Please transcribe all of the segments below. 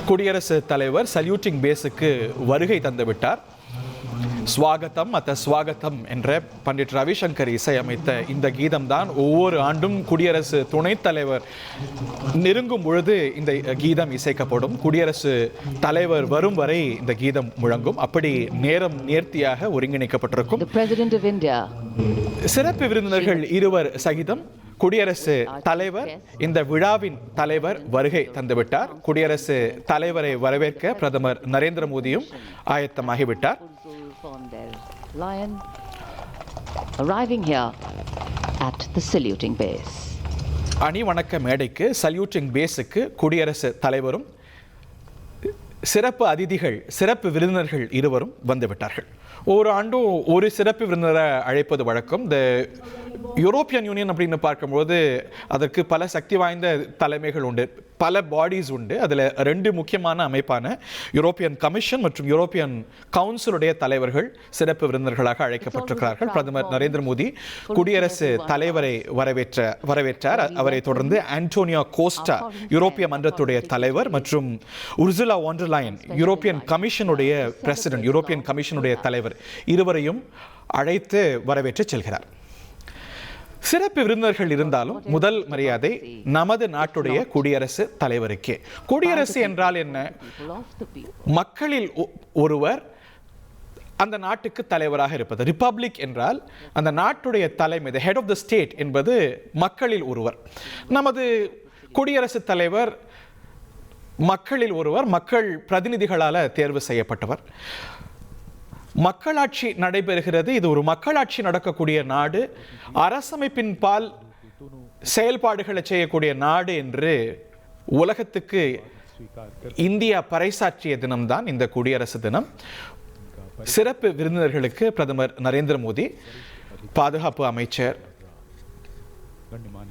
குடியரசுத் தலைவர் சல்யூட்டிங் பேஸுக்கு வருகை தந்துவிட்டார். ஸ்வாகத்தம் ஸ்வாகத்தம் என்ற பண்டிட் ரவிசங்கர் இசையமைத்த இந்த கீதம் தான் ஒவ்வொரு ஆண்டும் குடியரசு துணைத் தலைவர் நெருங்கும் பொழுது இந்த கீதம் இசைக்கப்படும். குடியரசு தலைவர் வரும் வரை இந்த கீதம் முழங்கும். அப்படி நேரம் நேர்த்தியாக ஒருங்கிணைக்கப்பட்டிருக்கும். சிறப்பு விருந்தினர்கள் இருவர் சகிதம் குடியரசு தலைவர் இந்த விழாவின் தலைவர் வருகை தந்துவிட்டார். குடியரசு தலைவரை வரவேற்க பிரதமர் நரேந்திர மோடியும் ஆயத்தமாகிவிட்டார். அணி வணக்க மேடைக்கு சல்யூட்டிங் பேஸுக்கு குடியரசு தலைவரும் சிறப்பு அதிதிகள் சிறப்பு விருந்தினர்கள் இருவரும் வந்துவிட்டார்கள். ஒரு ஆண்டும் ஒரு சிறப்பு விருந்தினரை அழைப்பது வழக்கம். இந்த யூரோப்பியன் யூனியன் அப்படின்னு பார்க்கும்போது அதற்கு பல சக்தி வாய்ந்த தலைமைகள் உண்டு, பல பாடிஸ் உண்டு. அதில் ரெண்டு முக்கியமான அமைப்பான யூரோப்பியன் கமிஷன் மற்றும் யூரோப்பியன் கவுன்சிலுடைய தலைவர்கள் சிறப்பு விருந்தினர்களாக அழைக்கப்பட்டிருக்கிறார்கள். பிரதமர் நரேந்திர மோடி குடியரசு தலைவரை வரவேற்றார். அவரை தொடர்ந்து ஆண்டோனியோ கோஸ்டா யூரோப்பிய மன்றத்துடைய தலைவர் மற்றும் Ursula von der Leyen European கமிஷனுடைய பிரசிடென்ட், யூரோப்பியன் கமிஷனுடைய தலைவர் இருவரையும் அழைத்து வரவேற்று செல்கிறார். சிறப்பு விருந்தினர்கள் இருந்தாலும் முதல் மரியாதை நமது நாட்டுடைய குடியரசு தலைவருக்கே. குடியரசு என்றால் என்ன? மக்களில் ஒருவர் அந்த நாட்டுக்கு தலைவராக இருப்பது. ரிப்பப்ளிக் என்றால் அந்த நாட்டுடைய தலைமை, the head of the state என்பது மக்களில் ஒருவர். நமது குடியரசுத் தலைவர் மக்களில் ஒருவர், மக்கள் பிரதிநிதிகளால் தேர்வு செய்யப்பட்டவர். மக்களாட்சி நடைபெறுகிறது. இது ஒரு மக்களாட்சி நடக்கக்கூடிய நாடு, அரசமைப்பின் பால் செயல்பாடுகளை செய்யக்கூடிய நாடு என்று உலகத்துக்கு இந்தியா பறைசாற்றிய தினம்தான் இந்த குடியரசு தினம். சிறப்பு விருந்தினர்களுக்கு பிரதமர் நரேந்திர மோடி, பாதுகாப்பு அமைச்சர்,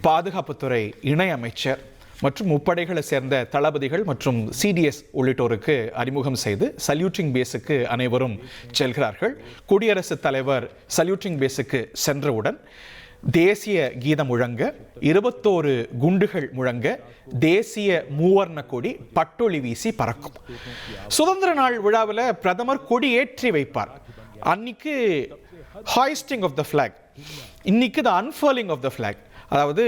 பாதுகாப்புத்துறை இணை அமைச்சர் மற்றும் முப்படைகளை சேர்ந்த தளபதிகள் மற்றும் சிடிஎஸ் உள்ளிட்டோருக்கு அறிமுகம் செய்து சல்யூட்டிங் பேஸுக்கு அனைவரும் செல்கிறார்கள். குடியரசுத் தலைவர் சல்யூட்டிங் பேஸுக்கு சென்றவுடன் தேசிய கீதம் முழங்க, 21 குண்டுகள் முழங்க, தேசிய மூவர்ண கொடி பட்டொளி வீசி பறக்கும். சுதந்திர நாள் விழாவில் பிரதமர் கொடி ஏற்றி வைப்பார். அன்னைக்கு ஹாய்ஸ்டிங் ஆஃப் த ஃபிளாக், இன்னைக்கு த அன்ஃபர்லிங் ஆஃப் த ஃபிளாக். அதாவது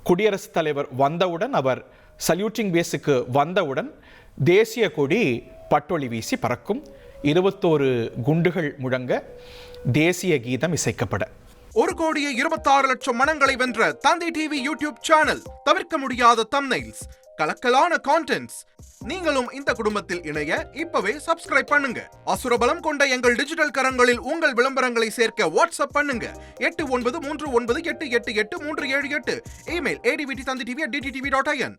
குடியரசுத் தலைவர் வந்தவுடன், அவர் சல்யூட்டிங் பேஸுக்கு வந்தவுடன் தேசிய கொடி பட்டொளி வீசி பறக்கும். 21 குண்டுகள் முழங்க, தேசிய கீதம் இசைக்கப்பட. 1,26,00,000 மனங்களை வென்ற தந்தி டிவி யூடியூப் சேனல். தவிர்க்க முடியாத தம்ப்நெயில்ஸ், கலக்கலான கான்டென்ட்ஸ். நீங்களும் இந்த குடும்பத்தில் இணைய இப்பவே சப்ஸ்கிரைப் பண்ணுங்க. அசுரபலம் கொண்ட எங்கள் டிஜிட்டல் கரங்களில் உங்கள் விளம்பரங்களை சேர்க்க வாட்ஸ்அப் பண்ணுங்க. 893988883778. Email advtv@dttv.in.